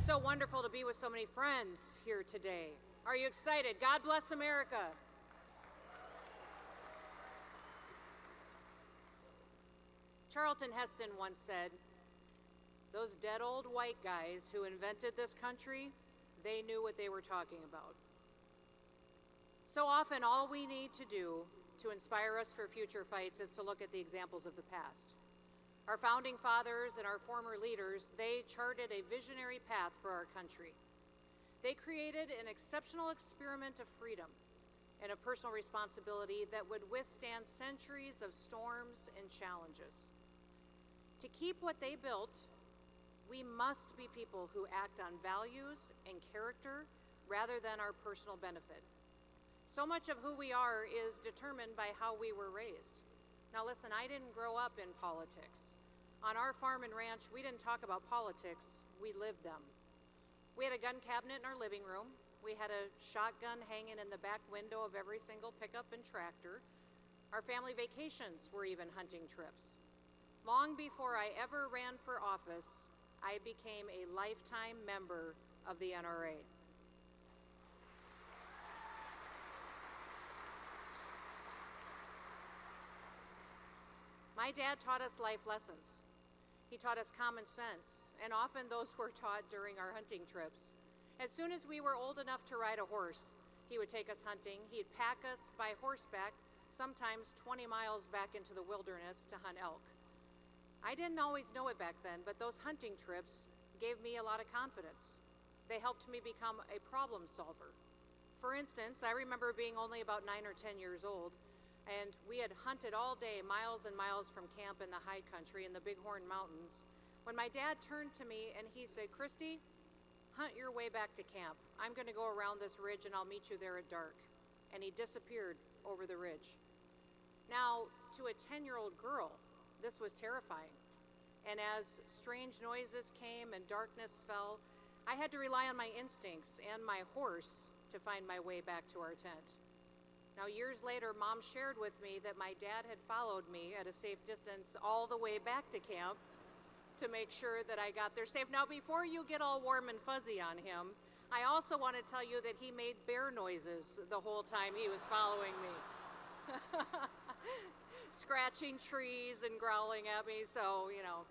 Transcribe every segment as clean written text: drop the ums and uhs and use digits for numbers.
so wonderful to be with so many friends here today. Are you excited? God bless America. Charlton Heston once said, "Those dead old white guys who invented this country, they knew what they were talking about." So often, all we need to do to inspire us for future fights is to look at the examples of the past. Our founding fathers and our former leaders, they charted a visionary path for our country. They created an exceptional experiment of freedom and a personal responsibility that would withstand centuries of storms and challenges. To keep what they built, we must be people who act on values and character rather than our personal benefit. So much of who we are is determined by how we were raised. Now listen, I didn't grow up in politics. On our farm and ranch, we didn't talk about politics, we lived them. We had a gun cabinet in our living room. We had a shotgun hanging in the back window of every single pickup and tractor. Our family vacations were even hunting trips. Long before I ever ran for office, I became a lifetime member of the NRA. My dad taught us life lessons. He taught us common sense, and often those were taught during our hunting trips. As soon as we were old enough to ride a horse, he would take us hunting. He'd pack us by horseback, sometimes 20 miles back into the wilderness to hunt elk. I didn't always know it back then, but those hunting trips gave me a lot of confidence. They helped me become a problem solver. For instance, I remember being only about 9 or 10 years old, and we had hunted all day, miles and miles from camp in the high country in the Bighorn Mountains, when my dad turned to me and he said, "Kristi, hunt your way back to camp. I'm going to go around this ridge and I'll meet you there at dark." And he disappeared over the ridge. Now, to a 10-year-old girl, this was terrifying. And as strange noises came and darkness fell, I had to rely on my instincts and my horse to find my way back to our tent. Now, years later, Mom shared with me that my dad had followed me at a safe distance all the way back to camp to make sure that I got there safe. Now, before you get all warm and fuzzy on him, I also want to tell you that he made bear noises the whole time he was following me. Scratching trees and growling at me, so, you know,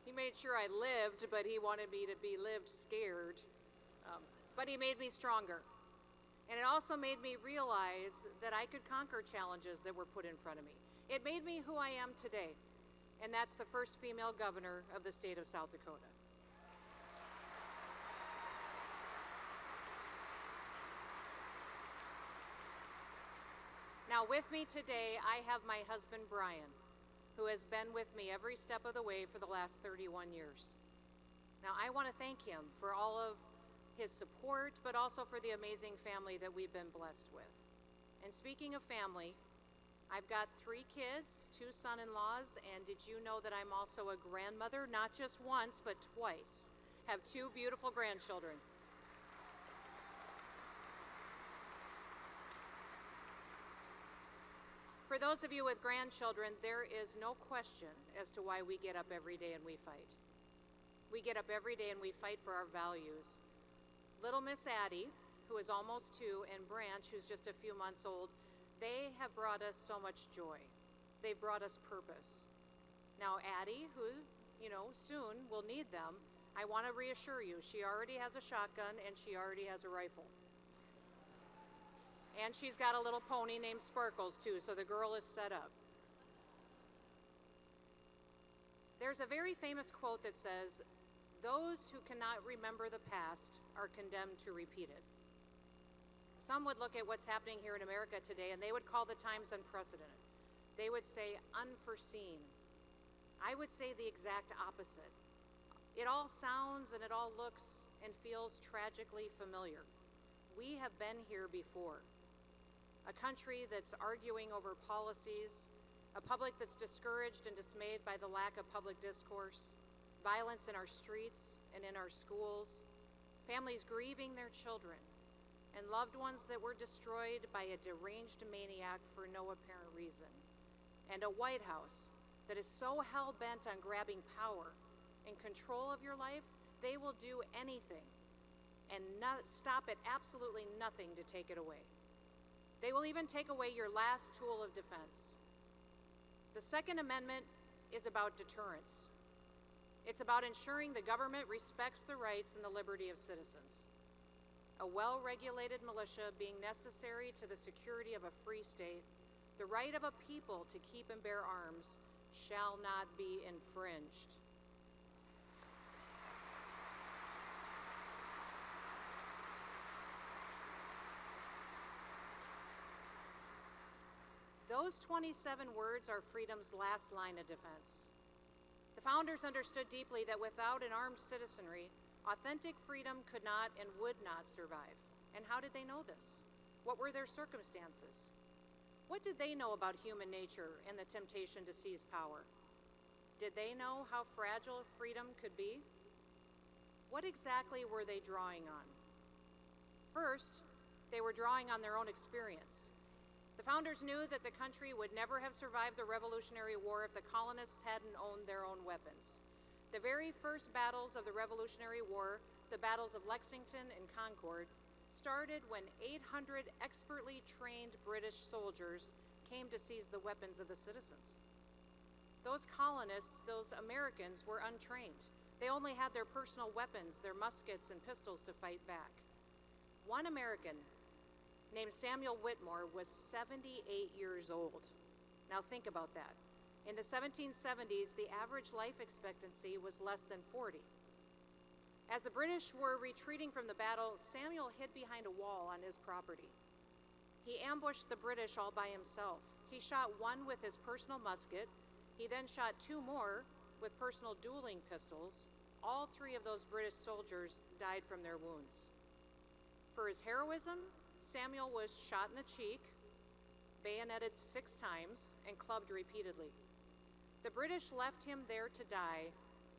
he made sure I lived, but he wanted me to be lived scared. But he made me stronger. And it also made me realize that I could conquer challenges that were put in front of me. It made me who I am today, and that's the first female governor of the state of South Dakota. Now with me today, I have my husband, Brian, who has been with me every step of the way for the last 31 years. Now I want to thank him for all of his support, but also for the amazing family that we've been blessed with. And speaking of family, I've got 3 kids, 2 son-in-laws, and did you know that I'm also a grandmother? Not just once, but twice. Have 2 beautiful grandchildren. For those of you with grandchildren, there is no question as to why we get up every day and we fight. We get up every day and we fight for our values. Little Miss Addie, who is almost 2, and Branch, who's just a few months old, they have brought us so much joy. They've brought us purpose. Now Addie, who, soon will need them, I want to reassure you, she already has a shotgun and she already has a rifle. And she's got a little pony named Sparkles too, so the girl is set up. There's a very famous quote that says, "Those who cannot remember the past are condemned to repeat it." Some would look at what's happening here in America today and they would call the times unprecedented. They would say unforeseen. I would say the exact opposite. It all sounds and it all looks and feels tragically familiar. We have been here before. A country that's arguing over policies, a public that's discouraged and dismayed by the lack of public discourse, violence in our streets and in our schools, families grieving their children, and loved ones that were destroyed by a deranged maniac for no apparent reason, and a White House that is so hell-bent on grabbing power and control of your life they will do anything and stop at absolutely nothing to take it away. They will even take away your last tool of defense. The Second Amendment is about deterrence. It's about ensuring the government respects the rights and the liberty of citizens. A well-regulated militia being necessary to the security of a free state, the right of a people to keep and bear arms shall not be infringed. Those 27 words are freedom's last line of defense. The founders understood deeply that without an armed citizenry, authentic freedom could not and would not survive. And how did they know this? What were their circumstances? What did they know about human nature and the temptation to seize power? Did they know how fragile freedom could be? What exactly were they drawing on? First, they were drawing on their own experience. The founders knew that the country would never have survived the Revolutionary War if the colonists hadn't owned their own weapons. The very first battles of the Revolutionary War, the battles of Lexington and Concord, started when 800 expertly trained British soldiers came to seize the weapons of the citizens. Those colonists, those Americans, were untrained. They only had their personal weapons, their muskets and pistols to fight back. One American, named Samuel Whitmore, was 78 years old. Now think about that. In the 1770s, the average life expectancy was less than 40. As the British were retreating from the battle, Samuel hid behind a wall on his property. He ambushed the British all by himself. He shot one with his personal musket. He then shot two more with personal dueling pistols. All three of those British soldiers died from their wounds. For his heroism, Samuel was shot in the cheek, bayoneted 6 times, and clubbed repeatedly. The British left him there to die,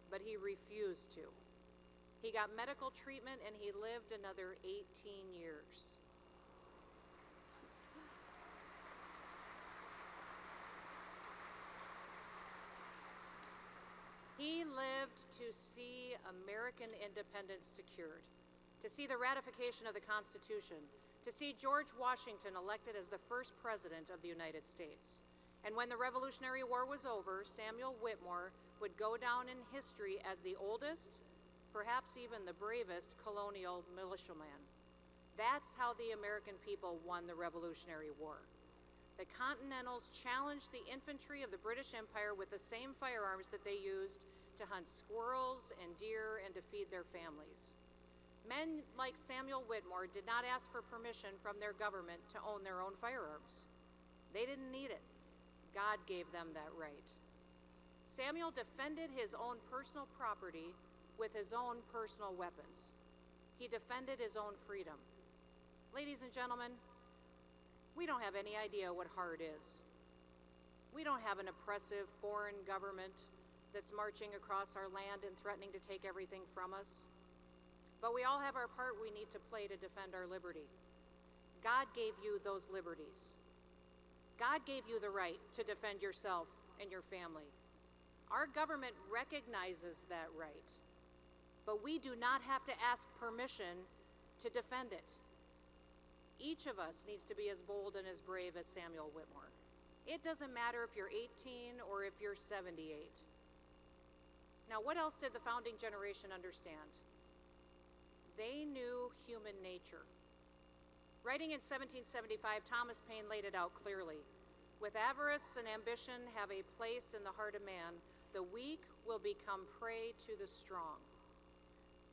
but he refused to. He got medical treatment and he lived another 18 years. He lived to see American independence secured, to see the ratification of the Constitution, to see George Washington elected as the first president of the United States. And when the Revolutionary War was over, Samuel Whitmore would go down in history as the oldest, perhaps even the bravest colonial militiaman. That's how the American people won the Revolutionary War. The Continentals challenged the infantry of the British Empire with the same firearms that they used to hunt squirrels and deer and to feed their families. Men like Samuel Whitmore did not ask for permission from their government to own their own firearms. They didn't need it. God gave them that right. Samuel defended his own personal property with his own personal weapons. He defended his own freedom. Ladies and gentlemen, we don't have any idea what hard is. We don't have an oppressive foreign government that's marching across our land and threatening to take everything from us. But we all have our part we need to play to defend our liberty. God gave you those liberties. God gave you the right to defend yourself and your family. Our government recognizes that right, but we do not have to ask permission to defend it. Each of us needs to be as bold and as brave as Samuel Whitmore. It doesn't matter if you're 18 or if you're 78. Now, what else did the founding generation understand? They knew human nature. Writing in 1775, Thomas Paine laid it out clearly. With avarice and ambition have a place in the heart of man, the weak will become prey to the strong.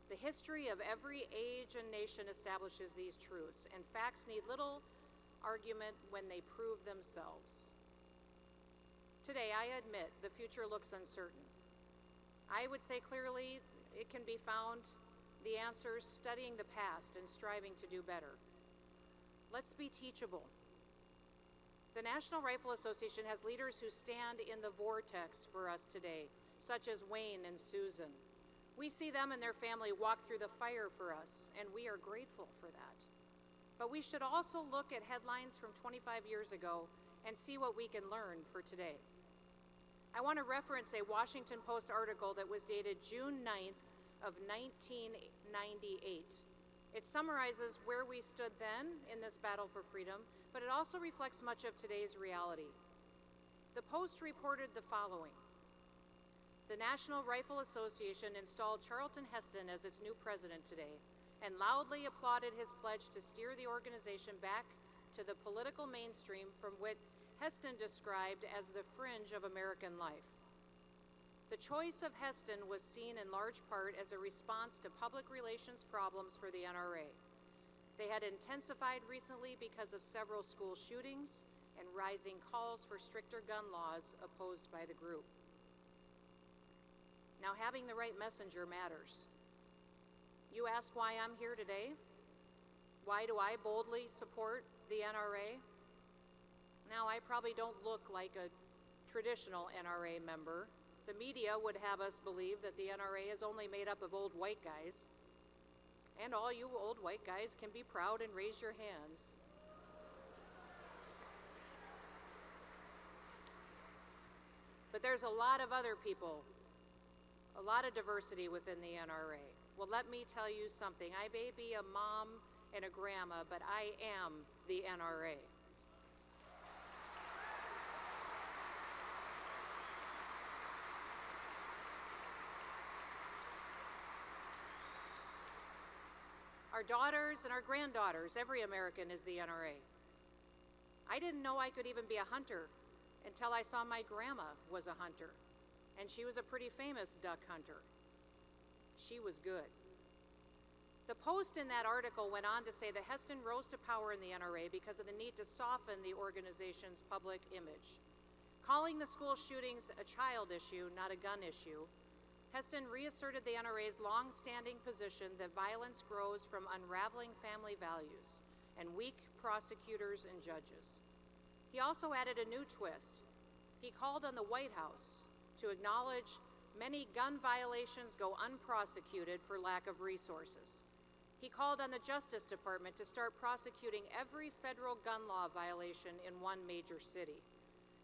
The history of every age and nation establishes these truths, and facts need little argument when they prove themselves. Today, I admit the future looks uncertain. I would say clearly it can be found the answers studying the past and striving to do better. Let's be teachable. The National Rifle Association has leaders who stand in the vortex for us today, such as Wayne and Susan. We see them and their family walk through the fire for us, and we are grateful for that. But we should also look at headlines from 25 years ago and see what we can learn for today. I want to reference a Washington Post article that was dated June 9th of 1998. It summarizes where we stood then in this battle for freedom, but it also reflects much of today's reality. The Post reported the following. The National Rifle Association installed Charlton Heston as its new president today and loudly applauded his pledge to steer the organization back to the political mainstream from what Heston described as the fringe of American life. The choice of Heston was seen in large part as a response to public relations problems for the NRA. They had intensified recently because of several school shootings and rising calls for stricter gun laws opposed by the group. Now, having the right messenger matters. You ask why I'm here today? Why do I boldly support the NRA? Now, I probably don't look like a traditional NRA member. The media would have us believe that the NRA is only made up of old white guys. And all you old white guys can be proud and raise your hands. But there's a lot of other people, a lot of diversity within the NRA. Well, let me tell you something. I may be a mom and a grandma, but I am the NRA. Our daughters and our granddaughters, every American is the NRA. I didn't know I could even be a hunter until I saw my grandma was a hunter, and she was a pretty famous duck hunter. She was good. The Post in that article went on to say that Heston rose to power in the NRA because of the need to soften the organization's public image. Calling the school shootings a child issue, not a gun issue, Heston reasserted the NRA's long-standing position that violence grows from unraveling family values and weak prosecutors and judges. He also added a new twist. He called on the White House to acknowledge many gun violations go unprosecuted for lack of resources. He called on the Justice Department to start prosecuting every federal gun law violation in one major city.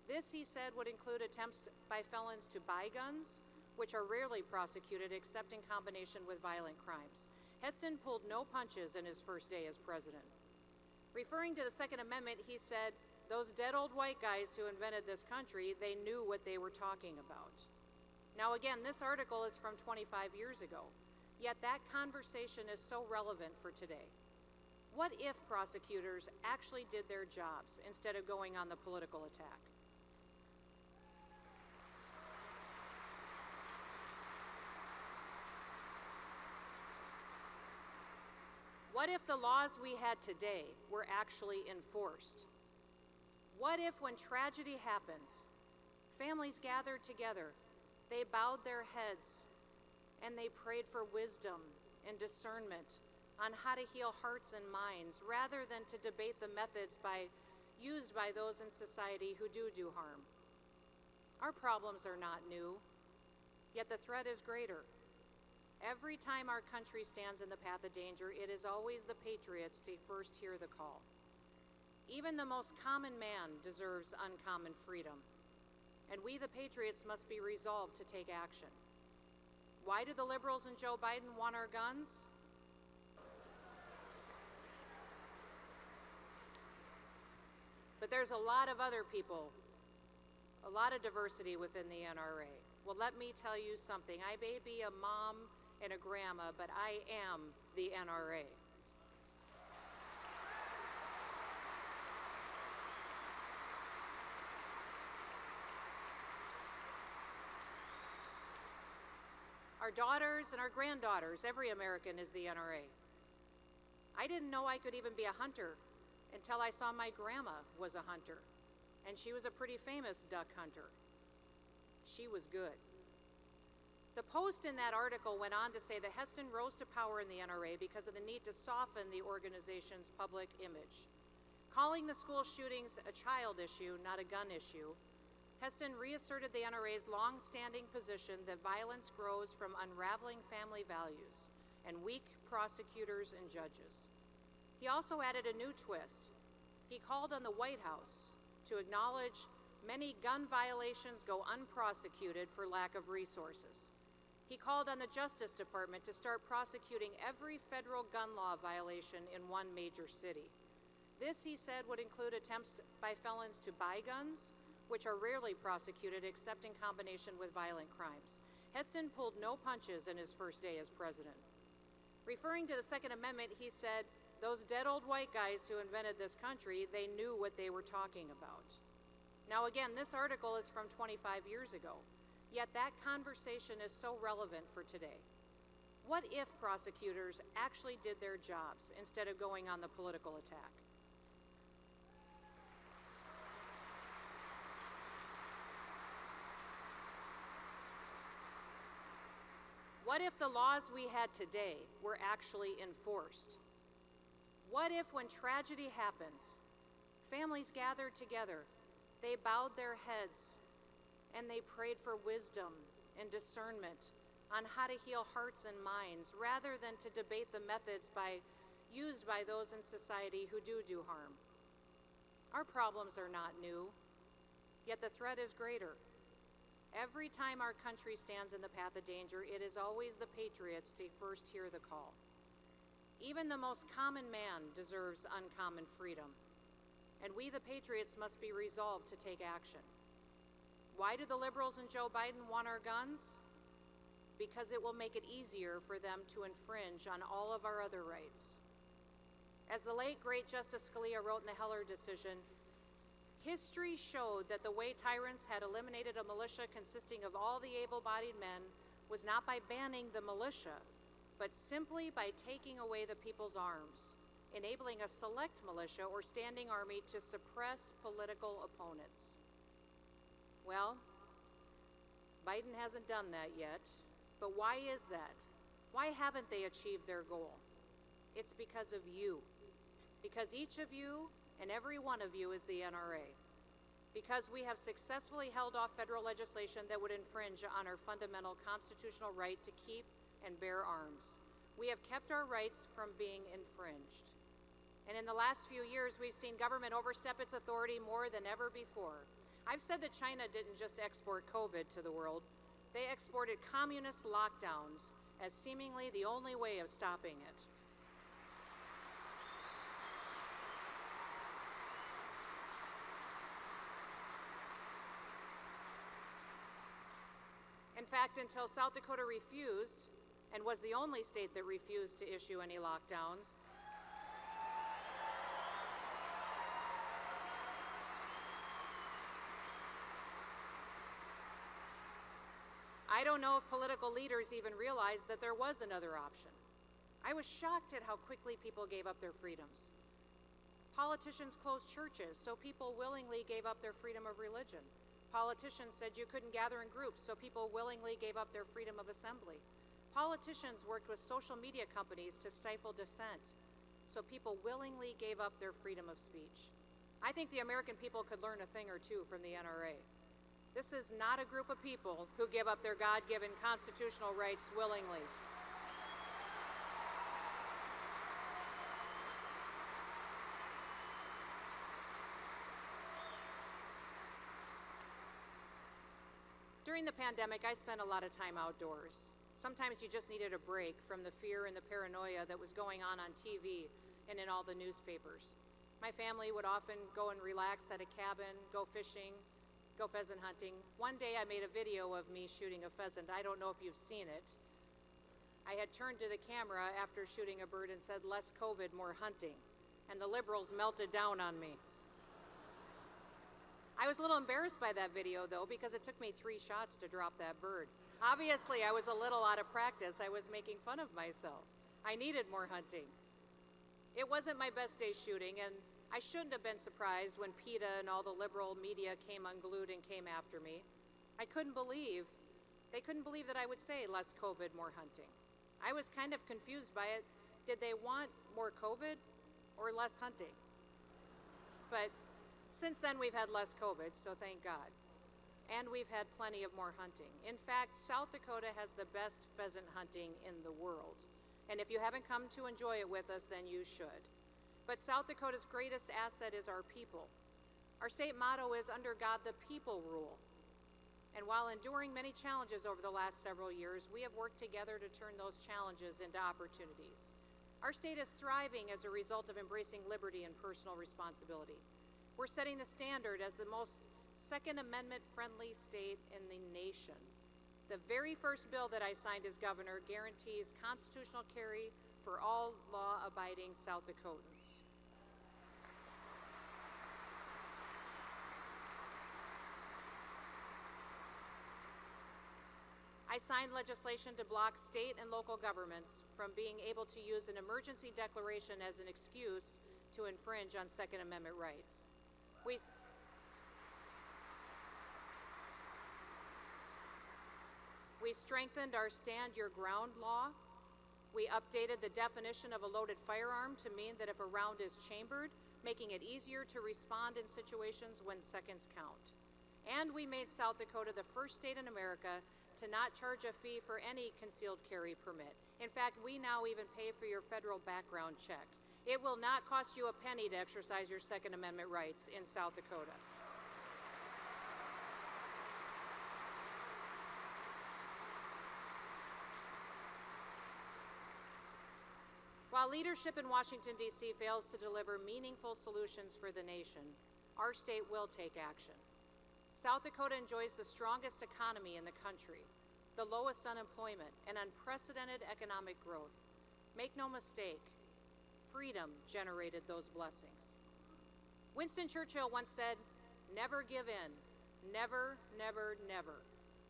This, he said, would include attempts by felons to buy guns, which are rarely prosecuted except in combination with violent crimes. Heston pulled no punches in his first day as president. Referring to the Second Amendment, he said, those dead old white guys who invented this country, they knew what they were talking about. Now again, this article is from 25 years ago, yet that conversation is so relevant for today. What if prosecutors actually did their jobs instead of going on the political attack? What if the laws we had today were actually enforced? What if, when tragedy happens, families gathered together, they bowed their heads, and they prayed for wisdom and discernment on how to heal hearts and minds, rather than to debate the methods used by those in society who do harm? Our problems are not new, yet the threat is greater. Every time our country stands in the path of danger, it is always the patriots to first hear the call. Even the most common man deserves uncommon freedom, and we, the patriots, must be resolved to take action. Why do the liberals and Joe Biden want our guns? But there's a lot of other people, a lot of diversity within the NRA. Well, let me tell you something. I may be a mom and a grandma, but I am the NRA. Our daughters and our granddaughters, every American is the NRA. I didn't know I could even be a hunter until I saw my grandma was a hunter, and she was a pretty famous duck hunter. She was good. The Post in that article went on to say that Heston rose to power in the NRA because of the need to soften the organization's public image. Calling the school shootings a child issue, not a gun issue, Heston reasserted the NRA's long-standing position that violence grows from unraveling family values and weak prosecutors and judges. He also added a new twist. He called on the White House to acknowledge many gun violations go unprosecuted for lack of resources. He called on the Justice Department to start prosecuting every federal gun law violation in one major city. This, he said, would include attempts by felons to buy guns, which are rarely prosecuted except in combination with violent crimes. Heston pulled no punches in his first day as president. Referring to the Second Amendment, he said, "Those dead old white guys who invented this country, they knew what they were talking about." Now again, this article is from 25 years ago, yet that conversation is so relevant for today. What if prosecutors actually did their jobs instead of going on the political attack? What if the laws we had today were actually enforced? What if, when tragedy happens, families gathered together, they bowed their heads, and they prayed for wisdom and discernment on how to heal hearts and minds, rather than to debate the methods used by those in society who do harm? Our problems are not new, yet the threat is greater. Every time our country stands in the path of danger, it is always the patriots to first hear the call. Even the most common man deserves uncommon freedom, and we, the patriots, must be resolved to take action. Why do the liberals and Joe Biden want our guns? Because it will make it easier for them to infringe on all of our other rights. As the late, great Justice Scalia wrote in the Heller decision, "History showed that the way tyrants had eliminated a militia consisting of all the able-bodied men was not by banning the militia, but simply by taking away the people's arms, enabling a select militia or standing army to suppress political opponents." Well, Biden hasn't done that yet, but why is that? Why haven't they achieved their goal? It's because of you. Because each of you and every one of you is the NRA. Because we have successfully held off federal legislation that would infringe on our fundamental constitutional right to keep and bear arms. We have kept our rights from being infringed. And in the last few years, we've seen government overstep its authority more than ever before. I've said that China didn't just export COVID to the world. They exported communist lockdowns as seemingly the only way of stopping it. In fact, until South Dakota refused, and was the only state that refused to issue any lockdowns, I don't know if political leaders even realized that there was another option. I was shocked at how quickly people gave up their freedoms. Politicians closed churches, so people willingly gave up their freedom of religion. Politicians said you couldn't gather in groups, so people willingly gave up their freedom of assembly. Politicians worked with social media companies to stifle dissent, so people willingly gave up their freedom of speech. I think the American people could learn a thing or two from the NRA. This is not a group of people who give up their God-given constitutional rights willingly. During the pandemic, I spent a lot of time outdoors. Sometimes you just needed a break from the fear and the paranoia that was going on TV and in all the newspapers. My family would often go and relax at a cabin, go fishing, go pheasant hunting. One day I made a video of me shooting a pheasant. I don't know if you've seen it. I had turned to the camera after shooting a bird and said, "Less COVID, more hunting." And the liberals melted down on me. I was a little embarrassed by that video, though, because it took me 3 shots to drop that bird. Obviously, I was a little out of practice. I was making fun of myself. I needed more hunting. It wasn't my best day shooting, and I shouldn't have been surprised when PETA and all the liberal media came unglued and came after me. They couldn't believe that I would say less COVID, more hunting. I was kind of confused by it. Did they want more COVID or less hunting? But since then, we've had less COVID, so thank God. And we've had plenty of more hunting. In fact, South Dakota has the best pheasant hunting in the world. And if you haven't come to enjoy it with us, then you should. But South Dakota's greatest asset is our people. Our state motto is, "Under God, the people rule." And while enduring many challenges over the last several years, we have worked together to turn those challenges into opportunities. Our state is thriving as a result of embracing liberty and personal responsibility. We're setting the standard as the most Second Amendment-friendly state in the nation. The very first bill that I signed as governor guarantees constitutional carry for all law-abiding South Dakotans. I signed legislation to block state and local governments from being able to use an emergency declaration as an excuse to infringe on Second Amendment rights. We strengthened our Stand Your Ground law. We updated the definition of a loaded firearm to mean that if a round is chambered, making it easier to respond in situations when seconds count. And we made South Dakota the first state in America to not charge a fee for any concealed carry permit. In fact, we now even pay for your federal background check. It will not cost you a penny to exercise your Second Amendment rights in South Dakota. While leadership in Washington, D.C. fails to deliver meaningful solutions for the nation, our state will take action. South Dakota enjoys the strongest economy in the country, the lowest unemployment, and unprecedented economic growth. Make no mistake, freedom generated those blessings. Winston Churchill once said, "Never give in, never, never, never,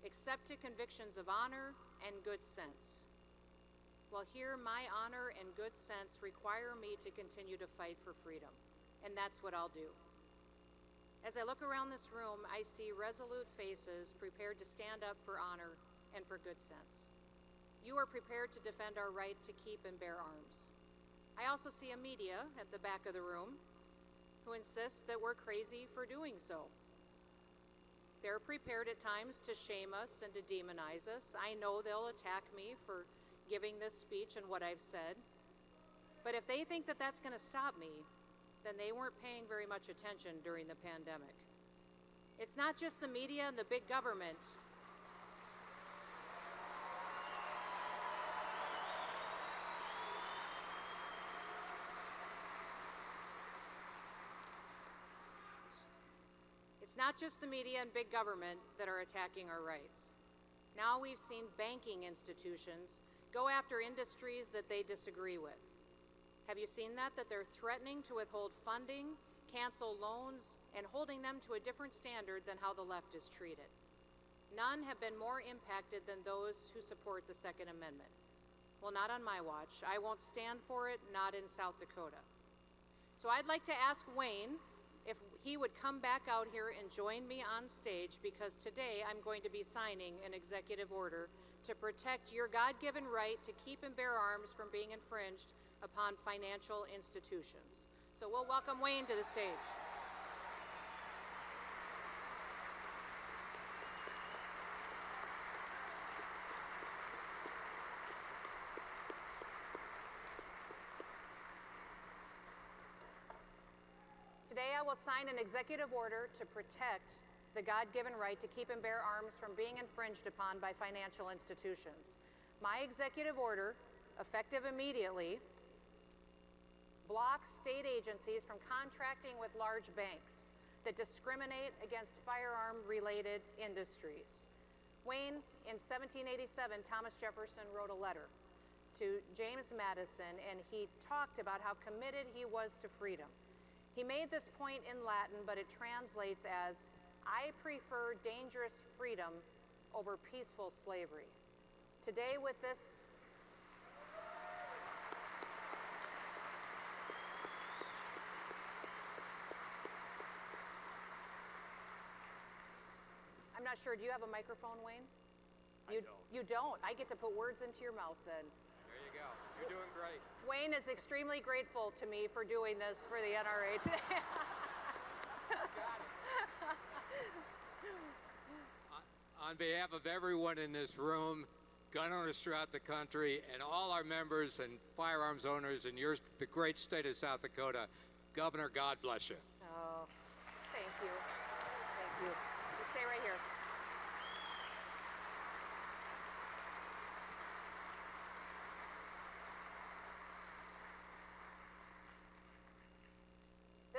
except to convictions of honor and good sense." Well, here, my honor and good sense require me to continue to fight for freedom, and that's what I'll do. As I look around this room, I see resolute faces prepared to stand up for honor and for good sense. You are prepared to defend our right to keep and bear arms. I also see a media at the back of the room who insist that we're crazy for doing so. They're prepared at times to shame us and to demonize us. I know they'll attack me for giving this speech and what I've said. But if they think that that's going to stop me, then they weren't paying very much attention during the pandemic. It's not just the media and the big government. It's not just the media and big government that are attacking our rights. Now we've seen banking institutions go after industries that they disagree with. Have you seen that they're threatening to withhold funding, cancel loans, and holding them to a different standard than how the left is treated? None have been more impacted than those who support the Second Amendment. Well, not on my watch. I won't stand for it, not in South Dakota. So I'd like to ask Wayne if he would come back out here and join me on stage, because today I'm going to be signing an executive order to protect your God-given right to keep and bear arms from being infringed upon financial institutions. So we'll welcome Wayne to the stage. Today I will sign an executive order to protect the God-given right to keep and bear arms from being infringed upon by financial institutions. My executive order, effective immediately, blocks state agencies from contracting with large banks that discriminate against firearm-related industries. Wayne, in 1787, Thomas Jefferson wrote a letter to James Madison, and he talked about how committed he was to freedom. He made this point in Latin, but it translates as, "I prefer dangerous freedom over peaceful slavery." Today with this I'm not sure, do you have a microphone, Wayne? You don't? I get to put words into your mouth then. There you go. You're doing great. Wayne is extremely grateful to me for doing this for the NRA today. Got it. On behalf of everyone in this room, gun owners throughout the country, and all our members and firearms owners in the great state of South Dakota, Governor, God bless you. Oh, thank you. Thank you. Just stay right here.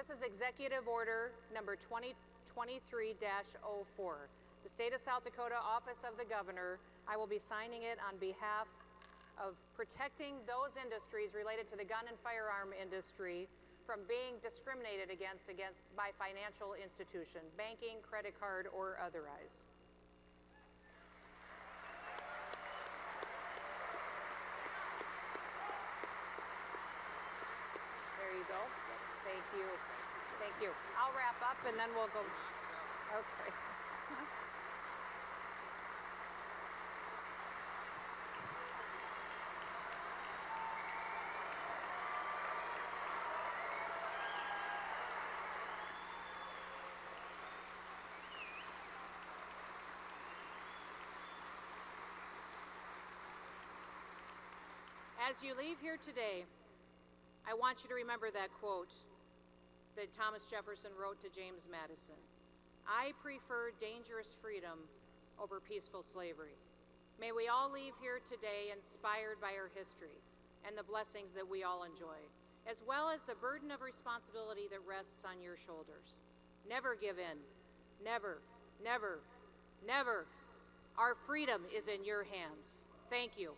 This is Executive Order number 2023-04. The State of South Dakota Office of the Governor, I will be signing it on behalf of protecting those industries related to the gun and firearm industry from being discriminated against by financial institution, banking, credit card, or otherwise. There you go. Thank you. Thank you. I'll wrap up and then we'll go. Okay. As you leave here today, I want you to remember that quote that Thomas Jefferson wrote to James Madison. I prefer dangerous freedom over peaceful slavery. May we all leave here today inspired by our history and the blessings that we all enjoy, as well as the burden of responsibility that rests on your shoulders. Never give in. Never, never, never. Our freedom is in your hands. Thank you.